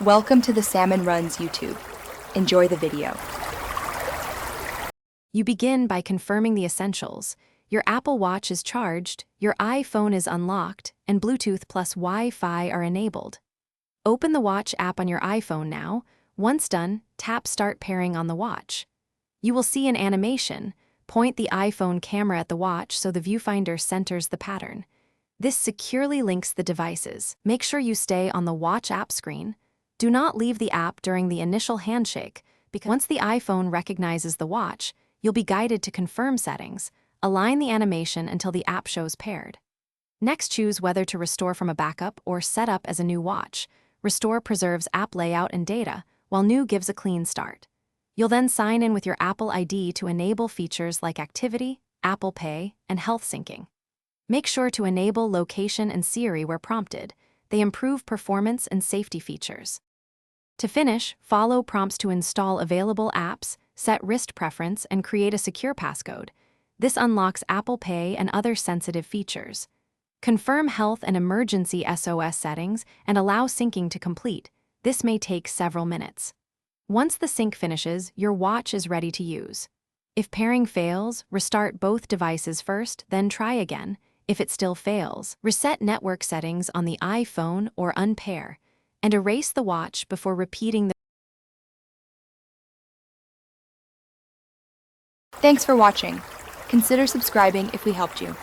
Welcome to the Salmon Runs YouTube. Enjoy the video. You begin by confirming the essentials. Your Apple Watch is charged, your iPhone is unlocked, and Bluetooth plus Wi-Fi are enabled. Open the Watch app on your iPhone now. Once done, tap Start Pairing on the watch. You will see an animation. Point the iPhone camera at the watch so the viewfinder centers the pattern. This securely links the devices. Make sure you stay on the Watch app screen. Do not leave the app during the initial handshake, because once the iPhone recognizes the watch, you'll be guided to confirm settings. Align the animation until the app shows paired. Next, choose whether to restore from a backup or set up as a new watch. Restore preserves app layout and data, while new gives a clean start. You'll then sign in with your Apple ID to enable features like Activity, Apple Pay, and health syncing. Make sure to enable location and Siri where prompted. They improve performance and safety features. To finish, follow prompts to install available apps, set wrist preference, and create a secure passcode. This unlocks Apple Pay and other sensitive features. Confirm health and emergency SOS settings and allow syncing to complete. This may take several minutes. Once the sync finishes, your watch is ready to use. If pairing fails, restart both devices first, then try again. If it still fails, reset network settings on the iPhone or unpair, and erase the watch before repeating the. Thanks for watching. Consider subscribing if we helped you.